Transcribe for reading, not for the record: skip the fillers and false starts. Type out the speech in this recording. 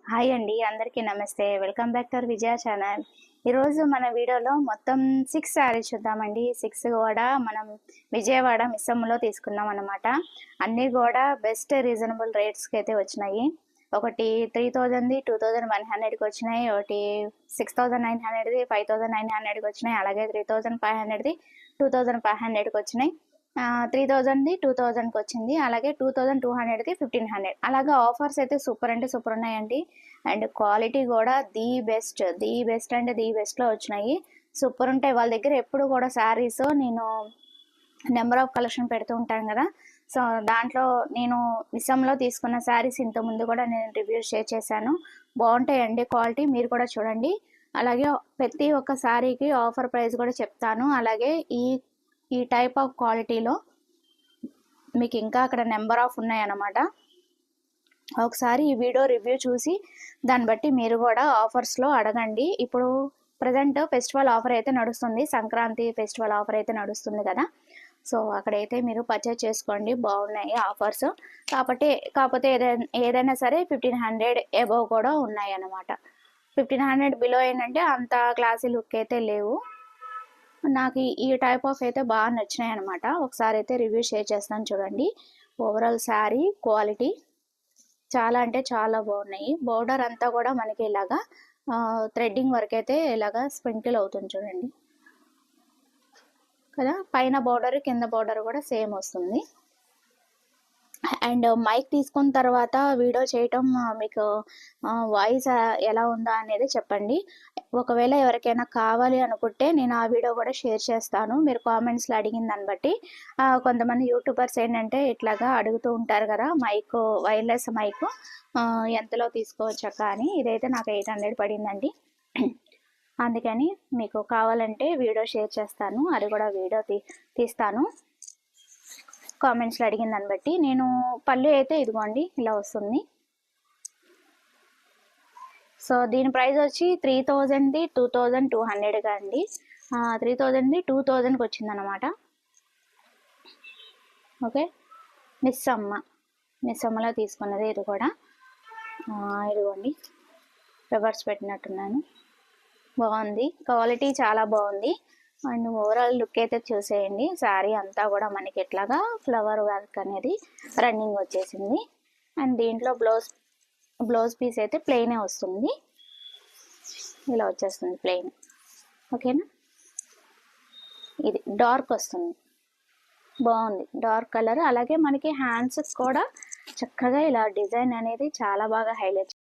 Hi అండి, అందరికీ నమస్తే. Welcome back to our Vijaya channel. ఈరోజు మన వీడియోలో మొత్తం 6 శారీస్ చూద్దామండి. 6 కూడా మనం విజయవాడ మిస్సమ్మలో తీసుకున్నాం అన్నమాట. అన్నీ కూడా బెస్ట్ రీజనబుల్ రేట్స్కి అయితే వచ్చినాయి. ఒకటి 3000ది 2100కి వచ్చినాయి, ఒకటి 6900ది 5900కి వచ్చినాయి, అలాగే 3500ది 2500కి వచ్చినాయి, 3000ది 2000కి వచ్చింది, అలాగే 2200ది 1500. అలాగే ఆఫర్స్ అయితే సూపర్ అంటే సూపర్ ఉన్నాయండి. అండ్ క్వాలిటీ కూడా ది బెస్ట్ అంటే ది బెస్ట్లో వచ్చినాయి. సూపర్ ఉంటాయి. వాళ్ళ దగ్గర ఎప్పుడు కూడా శారీస్ నేను నెంబర్ ఆఫ్ కలెక్షన్ పెడుతూ ఉంటాను కదా. సో దాంట్లో నేను విషంలో తీసుకున్న శారీస్ ఇంతకుముందు కూడా నేను రివ్యూస్ షేర్ చేశాను. బాగుంటాయండి క్వాలిటీ, మీరు కూడా చూడండి. అలాగే ప్రతి ఒక్క శారీకి ఆఫర్ ప్రైస్ కూడా చెప్తాను. అలాగే ఈ టైప్ ఆఫ్ క్వాలిటీలో మీకు ఇంకా అక్కడ నెంబర్ ఆఫ్ ఉన్నాయన్నమాట. ఒకసారి ఈ వీడియో రివ్యూ చూసి దాన్ని బట్టి మీరు కూడా ఆఫర్స్లో అడగండి. ఇప్పుడు ప్రజెంట్ ఫెస్టివల్ ఆఫర్ అయితే నడుస్తుంది, సంక్రాంతి ఫెస్టివల్ ఆఫర్ అయితే నడుస్తుంది కదా. సో అక్కడైతే మీరు పర్చేజ్ చేసుకోండి, బాగున్నాయి ఆఫర్స్. కాకపోతే ఏదైనా సరే 1500 అబోవ్ కూడా ఉన్నాయి అన్నమాట. 1500 బిలో ఏంటంటే అంత క్లాసీ లుక్ అయితే లేవు. నాకు ఈ టైప్ ఆఫ్ అయితే బాగా నచ్చినాయి అనమాట. ఒకసారి అయితే రివ్యూ షేర్ చేస్తాను చూడండి. ఓవరాల్ శారీ క్వాలిటీ చాలా అంటే చాలా బాగున్నాయి. బోర్డర్ అంతా కూడా మనకి ఇలాగా థ్రెడ్డింగ్ వర్క్ అయితే ఇలాగా స్ప్రింకిల్ అవుతుంది చూడండి కదా. పైన బోర్డర్ కింద బోర్డర్ కూడా సేమ్ వస్తుంది. అండ్ మైక్ తీసుకున్న తర్వాత వీడియో చేయటం మీకు వాయిస్ ఎలా ఉందా అనేది చెప్పండి. ఒకవేళ ఎవరికైనా కావాలి అనుకుంటే నేను ఆ వీడియో కూడా షేర్ చేస్తాను. మీరు కామెంట్స్లో అడిగిన దాన్ని బట్టి కొంతమంది యూట్యూబర్స్ ఏంటంటే ఇట్లాగా అడుగుతూ ఉంటారు కదా, మైక్ వైర్లెస్ మైక్ ఎంతలో తీసుకోవచ్చక్క అని. ఇదైతే నాకు 800 పడిందండి. అందుకని మీకు కావాలంటే వీడియో షేర్ చేస్తాను, అది కూడా వీడియో తీస్తాను. కామెంట్స్లో అడిగిన దాన్ని బట్టి. నేను పళ్ళు అయితే ఇదిగోండి ఇలా వస్తుంది. సో దీని ప్రైస్ వచ్చి 3000ది 2200గా అండి. 3000ది 2000కి వచ్చిందనమాట. ఓకే, మిస్సమ్మలో తీసుకున్నది ఇది కూడా. ఇదిగోండి రివర్స్ పెట్టినట్టున్నాను. బాగుంది, క్వాలిటీ చాలా బాగుంది. అండ్ ఓవరాల్ లుక్ అయితే చూసేయండి. శారీ అంతా కూడా మనకి ఎట్లాగా ఫ్లవర్ వర్క్ అనేది రన్నింగ్ వచ్చేసింది. అండ్ దీంట్లో బ్లౌజ్ పీస్ అయితే ప్లెయినే వస్తుంది, ఇలా వచ్చేస్తుంది ప్లెయిన్. ఓకేనా, ఇది డార్క్ వస్తుంది, బాగుంది డార్క్ కలర్. అలాగే మనకి హ్యాండ్స్ కూడా చక్కగా ఇలా డిజైన్ అనేది చాలా బాగా హైలైట్